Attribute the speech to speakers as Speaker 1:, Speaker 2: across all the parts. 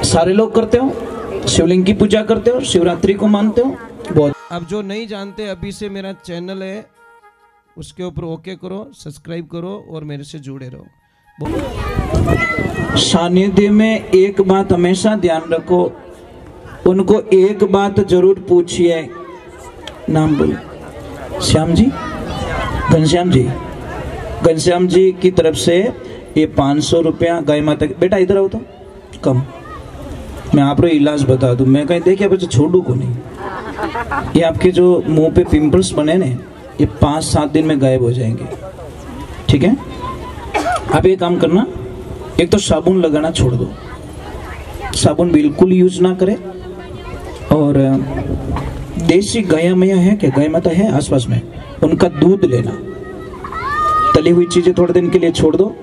Speaker 1: सारे लोग करते हो, शिवलिंग की पूजा करते हो, शिवरात्रि को मानते हो। बहुत। अब जो नहीं जानते, अभी से मेरा चैनल है उसके ऊपर ओके करो, सब्सक्राइब करो और मेरे से जुड़े रहो। सानिध्य में एक बात हमेशा ध्यान रखो, उनको एक बात जरूर पूछिए। नाम बोलो। श्याम जी, घनश्याम जी। घनश्याम जी की तरफ से ये 500 रुपया गाय माता। बेटा इधर आओ तो कम, मैं आप लोग इलाज बता दूं। मैं कहीं देखिए बच्चे छोड़ू को नहीं। ये आपके जो मुंह पे पिंपल्स बने ने, ये 5-7 दिन में गायब हो जाएंगे। ठीक है, आप ये काम करना, एक तो साबुन लगाना छोड़ दो, साबुन बिल्कुल यूज ना करें। और देसी गाय मैया है क्या, गाय माता है आसपास में, उनका दूध लेना। तली हुई चीजें थोड़े दिन के लिए छोड़ दो।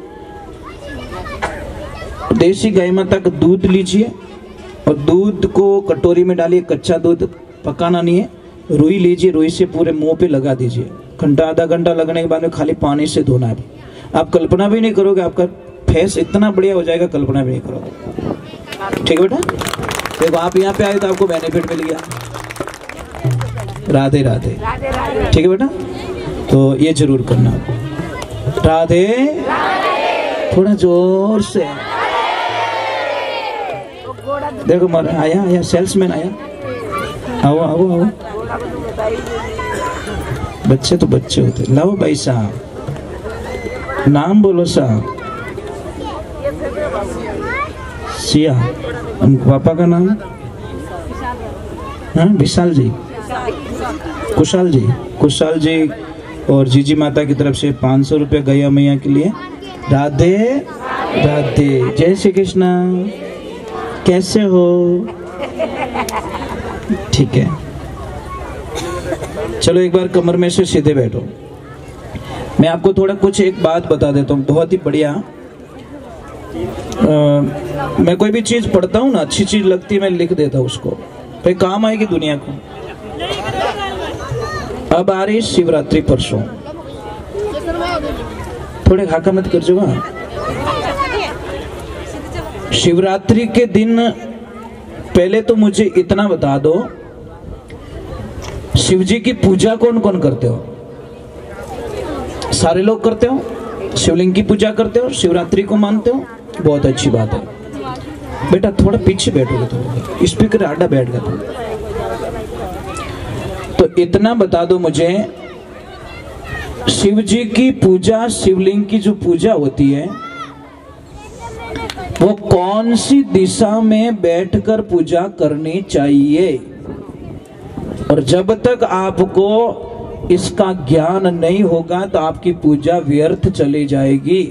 Speaker 1: देसी गाय माता का दूध लीजिए और दूध को कटोरी में डालिए। कच्चा दूध पकाना नहीं है। रुई लीजिए, रुई से पूरे मुंह पे लगा दीजिए। घंटा आधा घंटा लगने के बाद में खाली पानी से धोना है। आप कल्पना भी नहीं करोगे, आपका फेस इतना बढ़िया हो जाएगा, कल्पना भी नहीं करोगे। ठीक है बेटा, देखो आप यहाँ पे आए तो आपको बेनिफिट मिल गया। राधे राधे। ठीक है बेटा, तो ये जरूर करना। राधे, थोड़ा जोर से। देखो मर आया, आया सेल्समैन आया। आओ आओ आओ, बच्चे तो बच्चे होते। लाओ भाई साहब, नाम बोलो साहब। सिया, पापा का नाम? हाँ, विशाल जी, कुशाल जी। कुशाल जी और जीजी माता की तरफ से 500 रुपये गैया मैया के लिए। राधे राधे। जय श्री कृष्ण। कैसे हो? ठीक है, चलो एक बार कमर में से सीधे बैठो। मैं आपको थोड़ा कुछ एक बात बता देता हूँ, बहुत ही बढ़िया। मैं कोई भी चीज पढ़ता हूँ ना, अच्छी चीज लगती है मैं लिख देता हूँ उसको, तो काम आएगी दुनिया को। अब आ रही शिवरात्रि परसों, थोड़े हाका मत कर जो। शिवरात्रि के दिन पहले तो मुझे इतना बता दो, शिव जी की पूजा कौन कौन करते हो? सारे लोग करते हो, शिवलिंग की पूजा करते हो, शिवरात्रि को मानते हो। बहुत अच्छी बात है बेटा, थोड़ा पीछे बैठोगे तो स्पीकर आड़ा बैठ गया तो इतना बता दो मुझे, शिव जी की पूजा, शिवलिंग की जो पूजा होती है वो कौन सी दिशा में बैठकर पूजा करनी चाहिए? और जब तक आपको इसका ज्ञान नहीं होगा तो आपकी पूजा व्यर्थ चली जाएगी।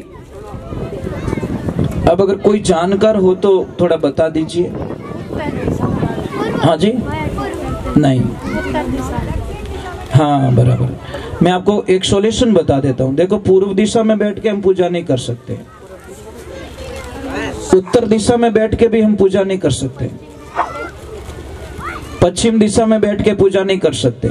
Speaker 1: अब अगर कोई जानकार हो तो थोड़ा बता दीजिए। हाँ जी, नहीं, हाँ बराबर। मैं आपको एक सॉल्यूशन बता देता हूँ। देखो, पूर्व दिशा में बैठ के हम पूजा नहीं कर सकते, उत्तर दिशा में बैठ के भी हम पूजा नहीं कर सकते, पश्चिम दिशा में बैठ के पूजा नहीं कर सकते।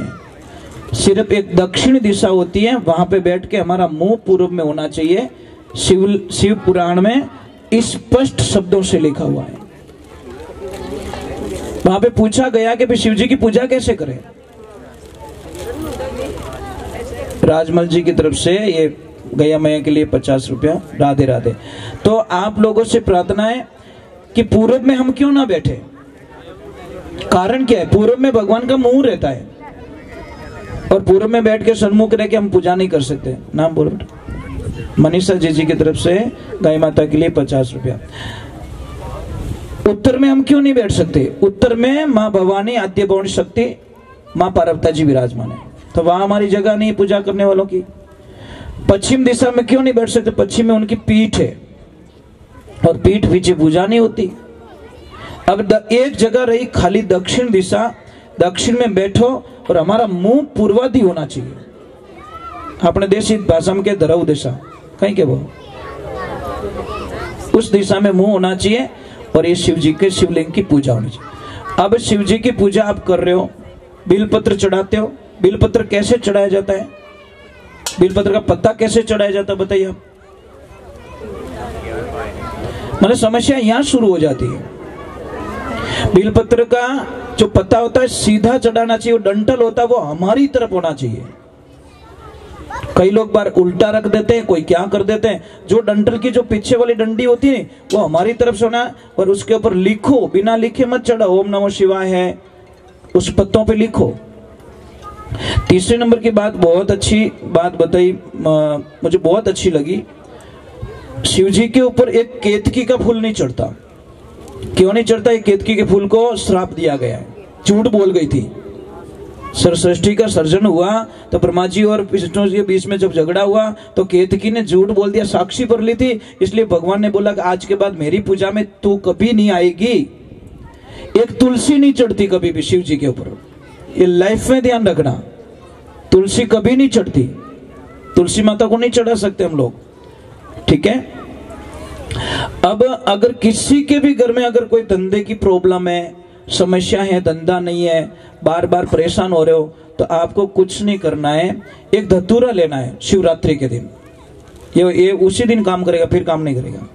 Speaker 1: सिर्फ एक दक्षिण दिशा होती है, वहां पे बैठ के हमारा मुंह पूर्व में होना चाहिए। शिव पुराण में स्पष्ट शब्दों से लिखा हुआ है। वहां पे पूछा गया कि शिव जी की पूजा कैसे करें। राजमल जी की तरफ से ये गैया मैया के लिए 50 रुपया। राधे राधे। तो आप लोगों से प्रार्थना है कि पूर्व में हम क्यों ना बैठे? कारण क्या है? पूर्व में भगवान का मुंह रहता है और पूर्व में बैठ के सन्मुख रह के हम पूजा नहीं कर सकते। नाम बोलो बेटा। मनीषा जी की तरफ से गाय माता के लिए 50 रुपया। उत्तर में हम क्यों नहीं बैठ सकते? उत्तर में माँ भवानी, आद्य भवन शक्ति, माँ पार्वती जी विराजमान है, तो वहां हमारी जगह नहीं पूजा करने वालों की। पश्चिम दिशा में क्यों नहीं बैठ सकते? पश्चिम में उनकी पीठ है और पीठ पीछे पूजा नहीं होती। अब एक जगह रही खाली दक्षिण दिशा, दक्षिण में बैठो और हमारा मुंह पूर्वाधि होना चाहिए। अपने देशी भाषा में के धरव दिशा कहीं के वो, उस दिशा में मुंह होना चाहिए और ये शिव जी के शिवलिंग की पूजा होनी चाहिए। अब शिव जी की पूजा आप कर रहे हो, बिलपत्र चढ़ाते हो। बिलपत्र कैसे चढ़ाया जाता है? बिलपत्र का पत्ता कैसे चढ़ाया जाता है बताइए आप। मतलब समस्या यहां शुरू हो जाती है। बेलपत्र का जो पत्ता होता है सीधा चढ़ाना चाहिए, वो डंठल होता है वो हमारी तरफ होना चाहिए। कई लोग बार उल्टा रख देते हैं, कोई क्या कर देते हैं, जो डंठल की जो पीछे वाली डंडी होती है वो हमारी तरफ से होना, और उसके ऊपर लिखो, बिना लिखे मत चढ़ा, ओम नमो शिवाय है उस पत्तों पे लिखो। तीसरे नंबर की बात, बहुत अच्छी बात बताई, मुझे बहुत अच्छी लगी। शिव जी के ऊपर एक केतकी का फूल नहीं चढ़ता। क्यों नहीं चढ़ता? एक केतकी के फूल को श्राप दिया गया है, झूठ बोल गई थी। सृष्टि का सर्जन हुआ तो ब्रह्मा जी और विष्णु जी के बीच में जब झगड़ा हुआ तो केतकी ने झूठ बोल दिया, साक्षी पर ली थी, इसलिए भगवान ने बोला कि आज के बाद मेरी पूजा में तू कभी नहीं आएगी। एक तुलसी नहीं चढ़ती कभी भी शिव जी के ऊपर, ये लाइफ में ध्यान रखना। तुलसी कभी नहीं चढ़ती, तुलसी माता को नहीं चढ़ा सकते हम लोग, ठीक है। अब अगर किसी के भी घर में अगर कोई धंधे की प्रॉब्लम है, समस्या है, धंधा नहीं है, बार बार परेशान हो रहे हो, तो आपको कुछ नहीं करना है, एक धतूरा लेना है शिवरात्रि के दिन। ये उसी दिन काम करेगा, फिर काम नहीं करेगा।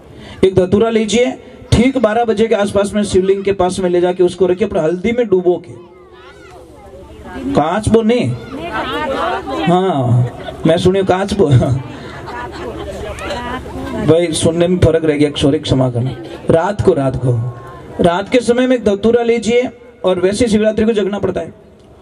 Speaker 1: एक धतूरा लीजिए, ठीक 12 बजे के आसपास में शिवलिंग के पास में ले जाके उसको रखिए, अपना हल्दी में डूबो के, कांच बो नहीं, हाँ मैं सुनियो कांच बो, भाई सुनने में फर्क रह गया, सॉरी क्षमा करना। रात के समय में एक धतूरा लीजिए, और वैसे शिवरात्रि को जगना पड़ता है,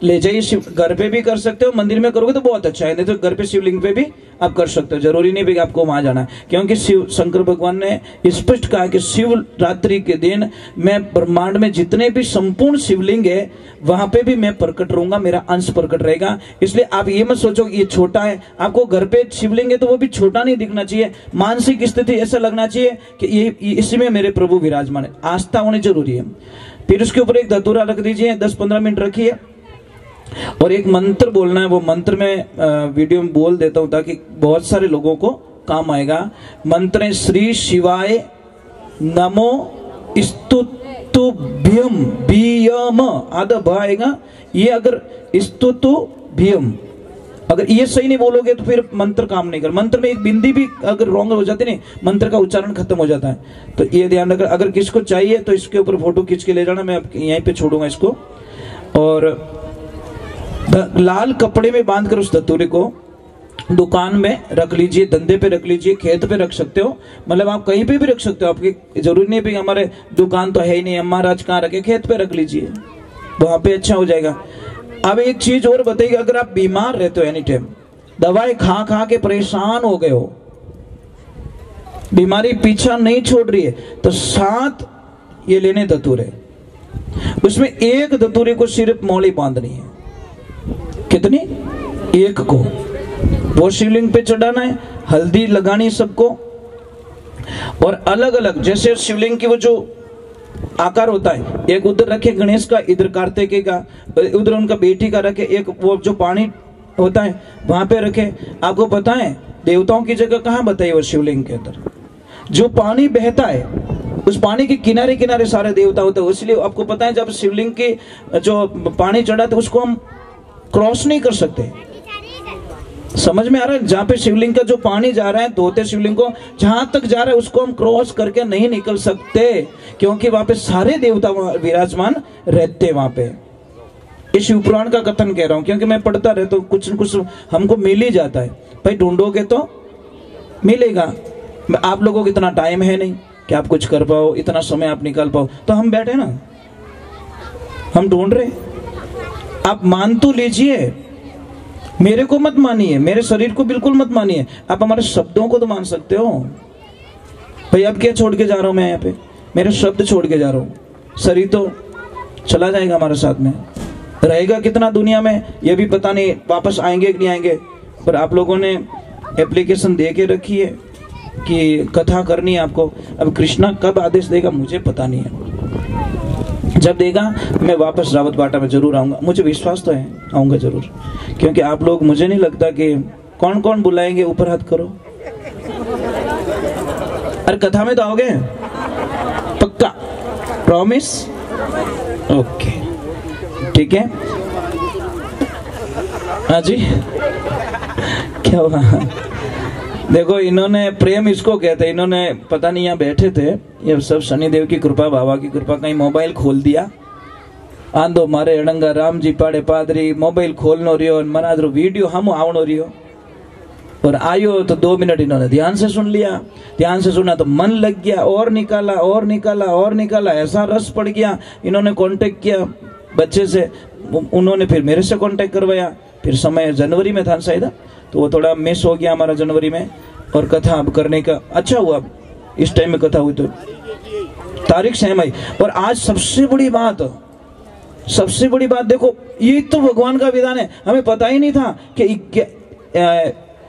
Speaker 1: ले जाइए। घर पे भी कर सकते हो, मंदिर में करोगे तो बहुत अच्छा है, नहीं तो घर पे शिवलिंग पे भी आप कर सकते हो, जरूरी नहीं भी आपको वहां जाना है। क्योंकि शिव शंकर भगवान ने स्पष्ट कहा कि शिवरात्रि के दिन मैं ब्रह्मांड में जितने भी संपूर्ण शिवलिंग है वहां पे भी मैं प्रकट रहूंगा, मेरा अंश प्रकट रहेगा। इसलिए आप ये मत सोचो कि ये छोटा है, आपको घर पे शिवलिंग है तो वो भी छोटा नहीं दिखना चाहिए। मानसिक स्थिति ऐसा लगना चाहिए कि ये इसी में मेरे प्रभु विराजमान है, आस्था होनी जरूरी है। फिर उसके ऊपर एक धतूरा रख दीजिए, 10-15 मिनट रखिए, और एक मंत्र बोलना है। वो मंत्र में वीडियो में बोल देता हूं ताकि बहुत सारे लोगों को काम आएगा। मंत्र है श्री शिवाय नमो स्तुतुभ्यम, भीयम आधा भ आएगा, ये अगर स्तुतुभ्यम अगर ये सही नहीं बोलोगे तो फिर मंत्र काम नहीं कर। मंत्र में एक बिंदी भी अगर रॉन्ग हो जाती नहीं, मंत्र का उच्चारण खत्म हो जाता है। तो ये ध्यान रखकर, अगर किसको चाहिए तो इसके ऊपर फोटो खींच के ले जाना, मैं यहीं पे छोड़ूंगा इसको। और लाल कपड़े में बांधकर उस धतूरे को दुकान में रख लीजिए, धंधे पे रख लीजिए, खेत पे रख सकते हो, मतलब आप कहीं पे भी रख सकते हो। आपकी जरूरी नहीं भी हमारे दुकान तो है ही नहीं, महाराज कहाँ रखे, खेत पे रख लीजिए, वहां पे अच्छा हो जाएगा। अब एक चीज और बताइए, अगर आप बीमार रहते हो, एनी टाइम दवाई खा खा के परेशान हो गए हो, बीमारी पीछा नहीं छोड़ रही है, तो 7 ये लेने धतूरे, उसमें एक धतूरे को सिर्फ मौली बांधनी है। कितनी? एक को वो शिवलिंग पे चढ़ाना है, हल्दी लगानी सबको, और अलग अलग जैसे शिवलिंग की वो जो आकार होता है, एक उधर रखे गणेश का, इधर कार्तिकेय का, उधर उनका बेटी का रखे, एक वो जो पानी होता है वहां पे रखे। आपको पता है देवताओं की जगह कहाँ बताई? वो शिवलिंग के अंदर जो पानी बहता है उस पानी के किनारे किनारे सारे देवता होते हैं। इसलिए आपको पता है जब शिवलिंग की जो पानी चढ़ा तो उसको हम क्रॉस नहीं कर सकते। समझ में आ रहा है? जहाँ पे शिवलिंग का जो पानी जा रहा है, धोते शिवलिंग को जहां तक जा रहा है उसको हम क्रॉस करके नहीं निकल सकते, क्योंकि वहां पे सारे देवता विराजमान रहते वहां पे। इस शिव पुराण का कथन कह रहा हूं क्योंकि मैं पढ़ता रहता हूं, कुछ न कुछ हमको मिल ही जाता है। भाई ढूंढोगे तो मिलेगा। आप लोगों को इतना टाइम है नहीं कि आप कुछ कर पाओ, इतना समय आप निकाल पाओ, तो हम बैठे ना, हम ढूंढ रहे। आप मान तो लीजिए, मेरे को मत मानिए, मेरे शरीर को बिल्कुल मत मानिए, आप हमारे शब्दों को तो मान सकते हो। भाई अब क्या छोड़ के जा रहा हूं मैं यहाँ पे? मेरे शब्द छोड़ के जा रहा हूं, शरीर तो चला जाएगा हमारे साथ में, रहेगा कितना दुनिया में ये भी पता नहीं, वापस आएंगे कि नहीं आएंगे। पर आप लोगों ने एप्लीकेशन दे के रखी है कि कथा करनी है आपको। अब कृष्णा कब आदेश देगा मुझे पता नहीं है, जब देगा मैं वापस रावत बाटा में जरूर आऊंगा, मुझे विश्वास तो है आऊंगा जरूर, क्योंकि आप लोग, मुझे नहीं लगता कि कौन कौन बुलाएंगे, ऊपर हाथ करो। अरे कथा में तो आओगे पक्का? प्रॉमिस? ओके ठीक है। हाँ जी क्या हुआ? देखो इन्होंने प्रेम इसको कहते, इन्होंने पता नहीं यहाँ बैठे थे, ये सब शनिदेव की कृपा, बाबा की कृपा, कहीं मोबाइल खोल दिया, आंधो मारे अड़ंगा राम जी पाड़े पादरी, मोबाइल खोलनो रियो, महाराज रो वीडियो हम आवनो रियो, और आयो तो 2 मिनट इन्होंने ध्यान से सुन लिया, ध्यान से सुना तो मन लग गया, और निकाला और निकाला और निकाला, ऐसा रस पड़ गया। इन्होंने कांटेक्ट किया बच्चे से, उन्होंने फिर मेरे से कांटेक्ट करवाया, फिर समय जनवरी में था शायद, तो वो थोड़ा मिस हो गया हमारा जनवरी में, और कथा अब करने का अच्छा हुआ, इस टाइम में कथा हुई तो तारीख सेम आई। और आज सबसे बड़ी बात देखो, ये तो भगवान का विधान है, हमें पता ही नहीं था कि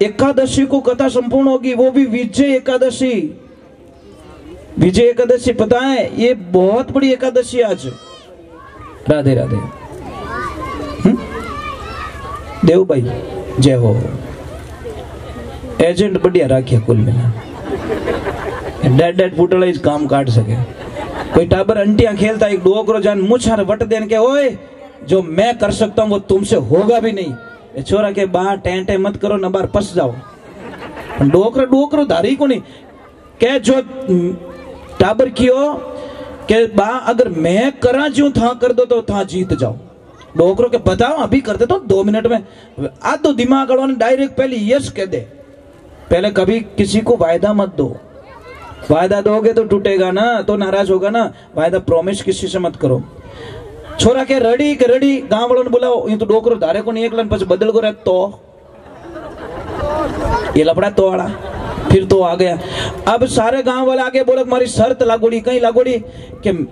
Speaker 1: एकादशी को कथा संपूर्ण होगी, वो भी विजय एकादशी। विजय एकादशी पता है, ये बहुत बड़ी एकादशी आज। राधे राधे। देव भाई जय हो। एजेंट बढ़िया राखिया कुल मिला, डेड फुटल इस काम काट सके। कोई टाबर अंटियां खेलता, एक डोकरो जान मुछार वट देन के, ओए जो मैं कर सकता हूं वो तुमसे होगा भी नहीं। ये छोरा के बाहर टेंटे मत करो न, बाहर फंस जाओ। डोकरो धारी को नहीं के, जो टाबर कियो के बा अगर मैं करा जो था कर दो तो था जीत जाओ। डोकरो के बताओ अभी कर दे तो 2 मिनट में। आज तो दिमाग वालों ने डायरेक्ट पहले यस कह दे, पहले कभी किसी को वायदा मत दो, वायदा दोगे तो टूटेगा ना, तो नाराज होगा ना। वायदा प्रॉमिस किसी से मत करो। छोरा के रड़ी गांव वालों ने बुलाओ, ये तो डोकरो धारे को नहीं एक लन पछ बदल को रहे तो ये लपड़ा तो आड़ा, फिर तो आ गया। अब सारे गांव वाले आगे बोले हमारी शर्त लागोड़ी, कहीं लागोड़ी कि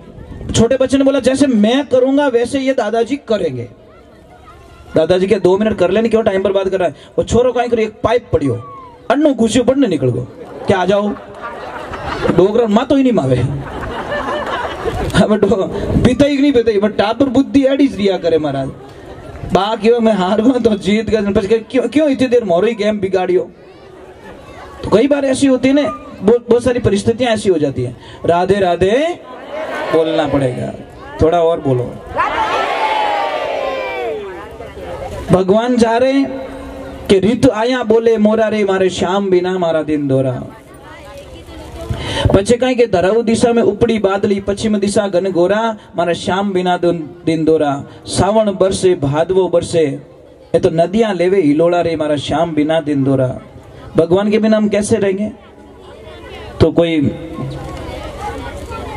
Speaker 1: छोटे बच्चे ने बोला जैसे मैं करूंगा वैसे ये दादाजी करेंगे। दादाजी के 2 मिनट कर लेने, क्यों टाइम बर्बाद कर रहा है। वो छोरो कहीं करो, एक पाइप पड़ियो अन्नो घुसियो पड़ने निकल गो, क्या आ जाओ डोगरा मा तो ही नहीं मावे। पीता ही नहीं पीता, बट टापर बुद्धि एडी रिया करे महाराज। बाकी मैं हार गया तो जीत गया, क्यों इतनी देर मोरो ही गेम बिगाड़ियो। तो कई बार ऐसी होती है ना, बहुत सारी परिस्थितियां ऐसी हो जाती है। राधे राधे बोलना पड़ेगा, थोड़ा और बोलो। भगवान जा रहे कि ऋतु आया बोले मोरा रे मारे श्याम बिना मारा दिन दोरा। पछे कहीं के धराऊ दिशा में उपड़ी बादली, पश्चिम दिशा घन गोरा, मारा श्याम बिना दिन दोरा। सावण बरसे भादवो बरसे, ये तो नदियां लेवे हिलोड़ा रे मारा श्याम बिना दिन दोरा। भगवान के बिना हम कैसे रहेंगे। तो कोई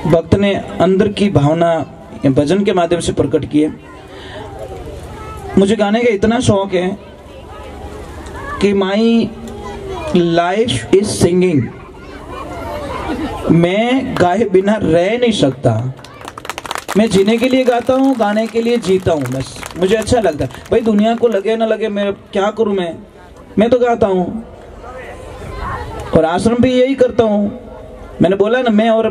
Speaker 1: भक्त ने अंदर की भावना भजन के माध्यम से प्रकट की है। मुझे गाने का इतना शौक है कि माई लाइफ इज सिंगिंग, मैं गाए बिना रह नहीं सकता। मैं जीने के लिए गाता हूँ, गाने के लिए जीता हूँ, बस मुझे अच्छा लगता है। भाई दुनिया को लगे ना लगे, मैं क्या करूँ, मैं तो गाता हूँ और आश्रम भी यही करता हूँ। मैंने बोला ना, मैं और